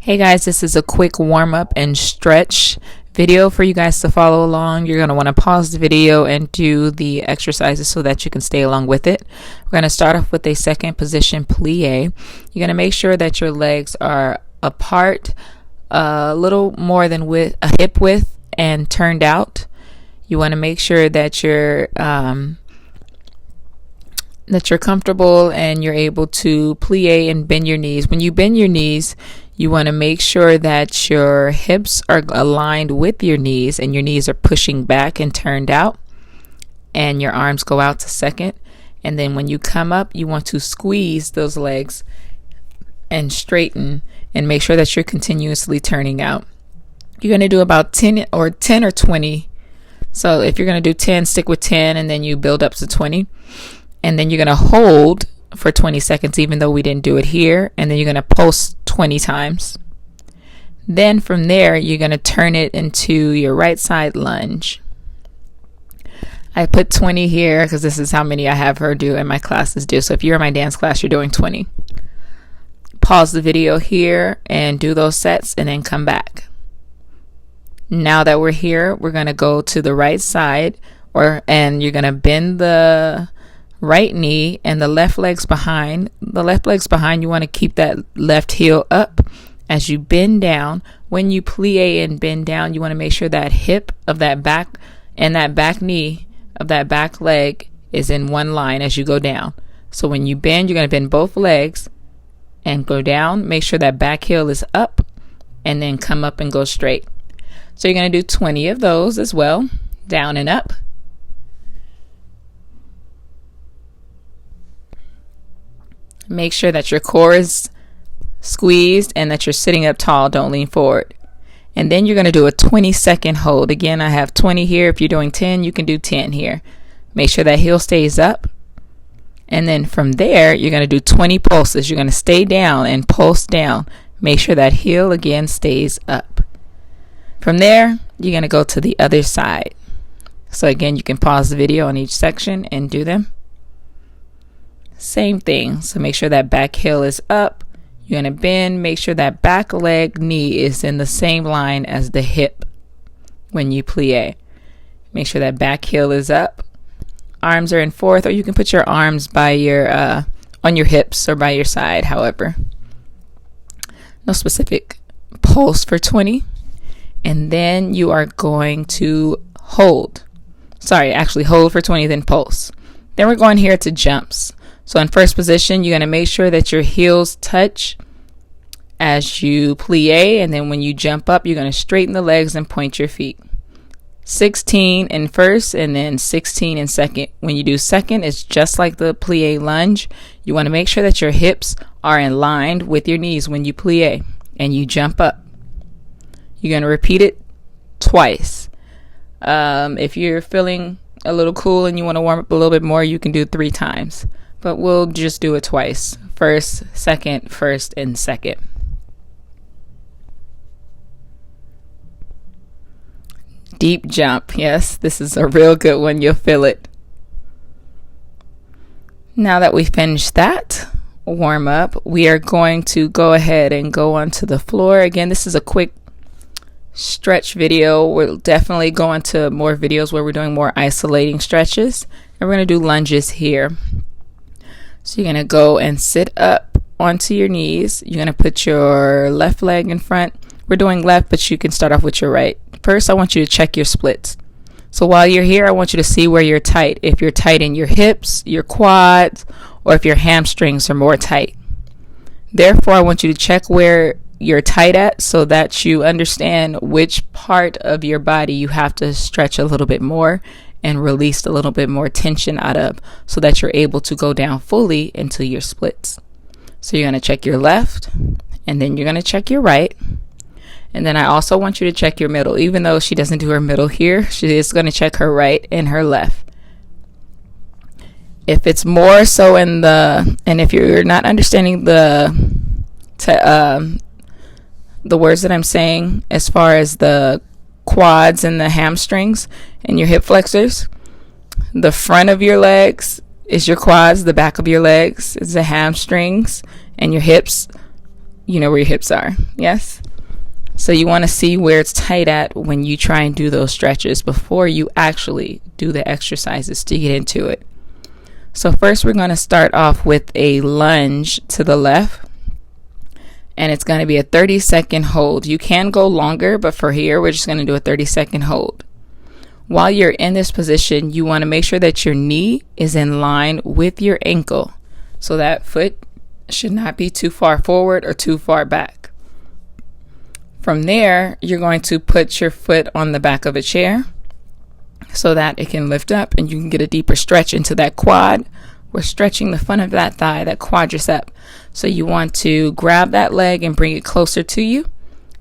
Hey guys, this is a quick warm up and stretch video for you guys to follow along. You're going to want to pause the video and do the exercises so that you can stay along with it. We're going to start off with a second position plie. You're going to make sure that your legs are apart a little more than with a hip width and turned out. You want to make sure that you're comfortable and you're able to plie and bend your knees. When you bend your knees, you want to make sure that your hips are aligned with your knees and your knees are pushing back and turned out, and your arms go out to second. And then when you come up, you want to squeeze those legs and straighten and make sure that you're continuously turning out. You're going to do about 10 or 20. So if you're going to do 10, stick with 10 and then you build up to 20. And then you're going to hold for 20 seconds, even though we didn't do it here. And then you're going to pulse 20 times. Then from there, you're going to turn it into your right side lunge. I put 20 here because this is how many I have her do and my classes do. So if you're in my dance class, you're doing 20. Pause the video here and do those sets and then come back. Now that we're here, we're going to go to the right side and you're going to bend the right knee and the left leg's behind. The left leg's behind. You want to keep that left heel up as you bend down. When you plie and bend down, you want to make sure that hip of that back and that back knee of that back leg is in one line as you go down. So when you bend, you're going to bend both legs and go down. Make sure that back heel is up and then come up and go straight. So you're going to do 20 of those as well, down and up. Make sure that your core is squeezed and that you're sitting up tall. Don't lean forward. And then you're going to do a 20-second hold. Again, I have 20 here. If you're doing 10, you can do 10 here. Make sure that heel stays up. And then from there, you're going to do 20 pulses. You're going to stay down and pulse down. Make sure that heel again stays up. From there, you're going to go to the other side. So again, you can pause the video on each section and do them. Same thing. So make sure that back heel is up. You're going to bend. Make sure that back leg knee is in the same line as the hip when you plie. Make sure that back heel is up. Arms are in fourth, or you can put your arms by your on your hips or by your side, however. No specific pulse for 20. And then you are going to hold. Hold for 20, then pulse. Then we're going here to jumps. So in first position, you're going to make sure that your heels touch as you plie. And then when you jump up, you're going to straighten the legs and point your feet. 16 in first and then 16 in second. When you do second, it's just like the plie lunge. You want to make sure that your hips are in line with your knees when you plie and you jump up. You're going to repeat it twice. If you're feeling a little cool and you want to warm up a little bit more, you can do 3 times. But we'll just do it twice. First, second, first, and second. Deep jump. Yes, this is a real good one. You'll feel it. Now that we've finished that warm up, we are going to go ahead and go onto the floor. Again, this is a quick stretch video. We'll definitely go into more videos where we're doing more isolating stretches. And we're going to do lunges here. So you're going to go and sit up onto your knees. You're going to put your left leg in front. We're doing left, but you can start off with your right. First, I want you to check your splits. So while you're here, I want you to see where you're tight. If you're tight in your hips, your quads, or if your hamstrings are more tight. Therefore, I want you to check where you're tight at so that you understand which part of your body you have to stretch a little bit more and release a little bit more tension out of so that you're able to go down fully into your splits. So you're going to check your left and then you're going to check your right. And then I also want you to check your middle. Even though she doesn't do her middle here, she is going to check her right and her left. If it's more so and if you're not understanding the words that I'm saying as far as the quads and the hamstrings and your hip flexors, the front of your legs is your quads, the back of your legs is the hamstrings, and your hips you know where your hips are. Yes? So you want to see where it's tight at when you try and do those stretches before you actually do the exercises to get into it. So first we're going to start off with a lunge to the left. And it's going to be a 30-second hold. You can go longer, but for here, we're just going to do a 30-second hold. While you're in this position, you want to make sure that your knee is in line with your ankle. So that foot should not be too far forward or too far back. From there, you're going to put your foot on the back of a chair so that it can lift up and you can get a deeper stretch into that quad. We're stretching the front of that thigh, that quadricep. So you want to grab that leg and bring it closer to you,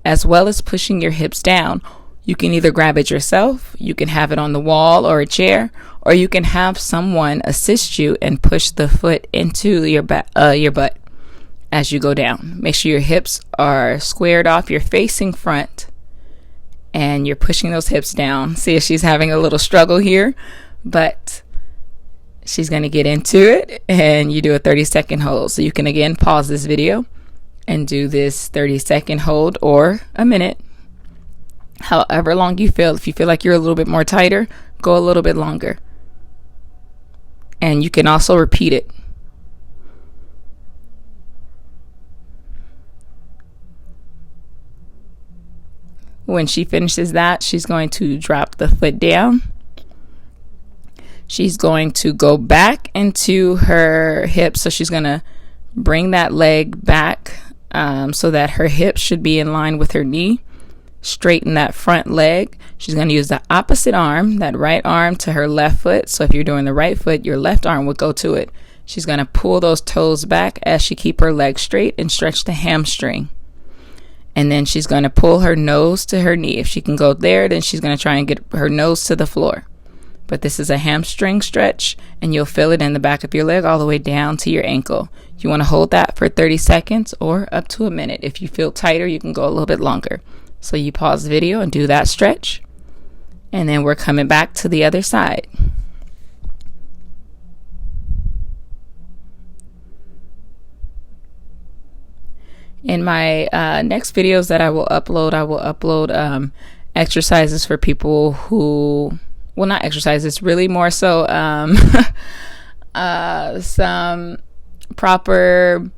as well as pushing your hips down. You can either grab it yourself, you can have it on the wall or a chair, or you can have someone assist you and push the foot into your butt as you go down. Make sure your hips are squared off, you're facing front, and you're pushing those hips down. See if she's having a little struggle here, but she's going to get into it, and you do a 30-second hold. So you can again pause this video and do this 30-second hold or a minute, however long you feel. If you feel like you're a little bit more tighter, go a little bit longer. And you can also repeat it. When she finishes that, she's going to drop the foot down. She's going to go back into her hips. So she's going to bring that leg back so that her hips should be in line with her knee. Straighten that front leg. She's going to use the opposite arm, that right arm to her left foot. So if you're doing the right foot, your left arm would go to it. She's going to pull those toes back as she keep her leg straight and stretch the hamstring. And then she's going to pull her nose to her knee. If she can go there, then she's going to try and get her nose to the floor. But this is a hamstring stretch, and you'll feel it in the back of your leg all the way down to your ankle. You want to hold that for 30 seconds or up to a minute. If you feel tighter, you can go a little bit longer. So you pause the video and do that stretch. And then we're coming back to the other side. In my next videos that I will upload exercises for people who, well, not exercises, really more so some proper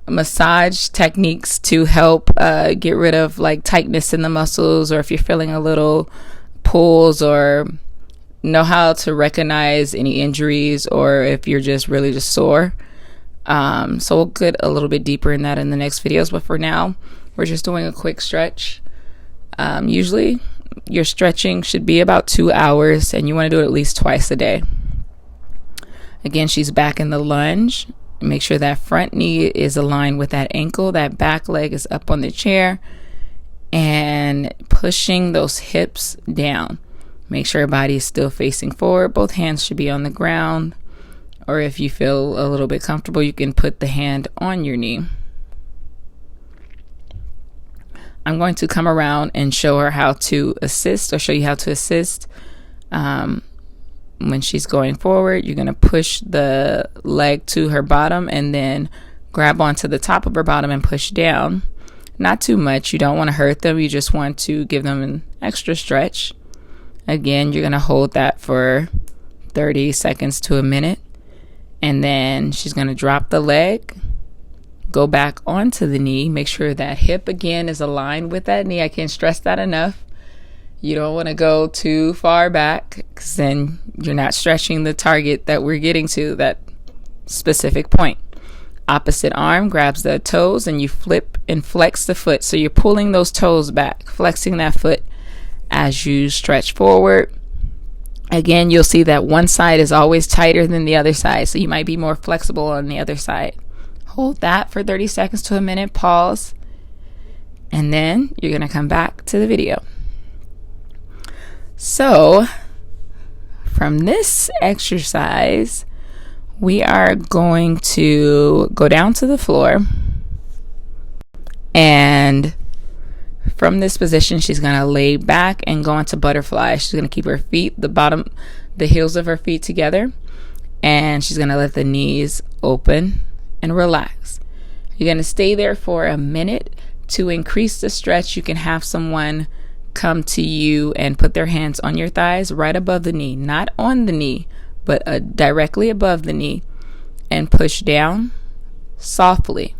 massage techniques to help get rid of like tightness in the muscles, or if you're feeling a little pulls, or know how to recognize any injuries, or if you're just really just sore. So we'll get a little bit deeper in that in the next videos, but for now we're just doing a quick stretch. Usually your stretching should be about 2 hours, and you want to do it at least twice a day. Again, she's back in the lunge. Make sure that front knee is aligned with that ankle, that back leg is up on the chair, and pushing those hips down. Make sure your body is still facing forward. Both hands should be on the ground. Or if you feel a little bit comfortable, you can put the hand on your knee. I'm going to come around and show her how to assist, or show you how to assist. When she's going forward, you're going to push the leg to her bottom and then grab onto the top of her bottom and push down. Not too much. You don't want to hurt them. You just want to give them an extra stretch. Again, you're going to hold that for 30 seconds to a minute. And then she's going to drop the leg, go back onto the knee. Make sure that hip again is aligned with that knee. I can't stress that enough. You don't want to go too far back, because then you're not stretching the target that we're getting to, that specific point. Opposite arm grabs the toes, and you flip and flex the foot. So you're pulling those toes back, flexing that foot as you stretch forward. Again, you'll see that one side is always tighter than the other side, so you might be more flexible on the other side. Hold that for 30 seconds to a minute, pause, and then you're going to come back to the video. So, from this exercise, we are going to go down to the floor, and from this position, she's going to lay back and go into butterfly. She's going to keep her feet, the heels of her feet together, and she's going to let the knees open and relax. You're going to stay there for a minute. To increase the stretch, you can have someone come to you and put their hands on your thighs right above the knee, not on the knee, but directly above the knee, and push down softly.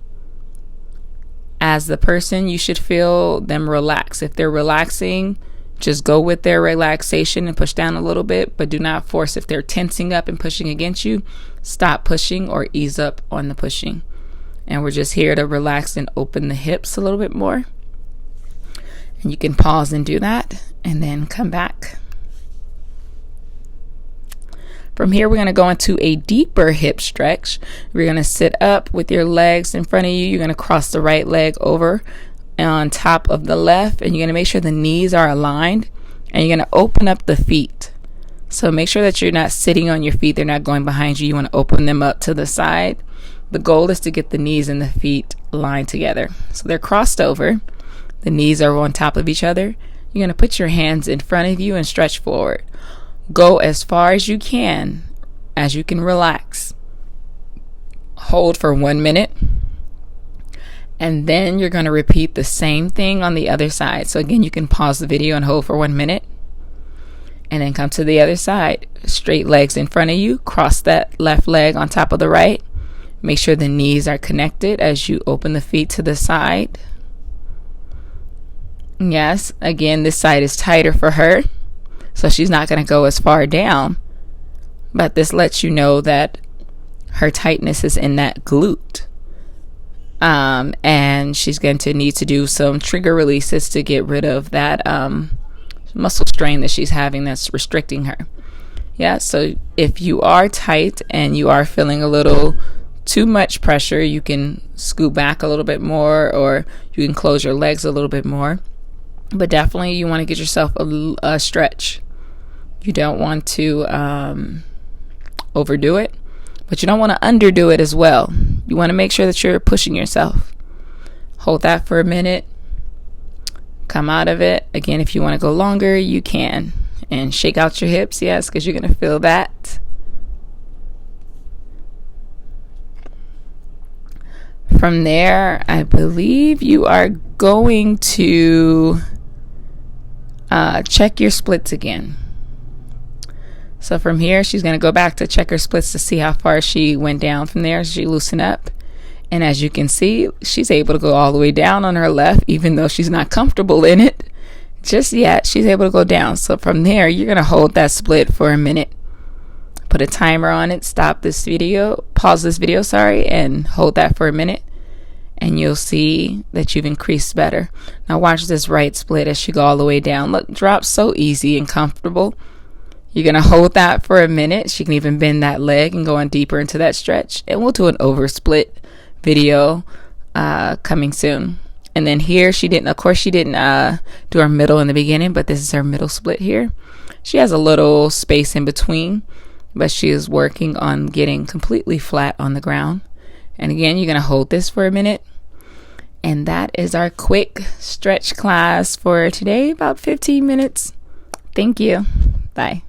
As the person, you should feel them relax. If they're relaxing, just go with their relaxation and push down a little bit, but do not force. If they're tensing up and pushing against you, stop pushing or ease up on the pushing. And we're just here to relax and open the hips a little bit more. And you can pause and do that and then come back. From here, we're going to go into a deeper hip stretch. We're going to sit up with your legs in front of you. You're going to cross the right leg over on top of the left, and you're going to make sure the knees are aligned, and you're going to open up the feet. So make sure that you're not sitting on your feet. They're not going behind you. You want to open them up to the side. The goal is to get the knees and the feet aligned together. So they're crossed over. The knees are on top of each other. You're going to put your hands in front of you and stretch forward. Go as far as you can relax. Hold for 1 minute. And then you're going to repeat the same thing on the other side. So again, you can pause the video and hold for 1 minute. And then come to the other side. Straight legs in front of you. Cross that left leg on top of the right. Make sure the knees are connected as you open the feet to the side. Yes, again, this side is tighter for her, so she's not going to go as far down. But this lets you know that her tightness is in that glute. And she's going to need to do some trigger releases to get rid of that muscle strain that she's having that's restricting her. Yeah, so if you are tight and you are feeling a little too much pressure, you can scoot back a little bit more, or you can close your legs a little bit more. But definitely you want to get yourself a stretch. You don't want to overdo it, but you don't want to underdo it as well. You want to make sure that you're pushing yourself. Hold that for a minute. Come out of it. Again, if you want to go longer, you can. And shake out your hips, yes, because you're going to feel that. From there, I believe you are going to check your splits again. So from here, she's going to go back to check her splits to see how far she went down from there. She loosened up. And as you can see, she's able to go all the way down on her left, even though she's not comfortable in it just yet. She's able to go down. So from there, you're going to hold that split for a minute. Put a timer on it. Stop this video. Pause this video, and hold that for a minute. And you'll see that you've increased better. Now watch this right split as she go all the way down. Look, drops so easy and comfortable. You're going to hold that for a minute. She can even bend that leg and go on deeper into that stretch. And we'll do an over split video coming soon. And then here she didn't do her middle in the beginning, but this is her middle split here. She has a little space in between, but she is working on getting completely flat on the ground. And again, you're going to hold this for a minute. And that is our quick stretch class for today, about 15 minutes. Thank you. Bye.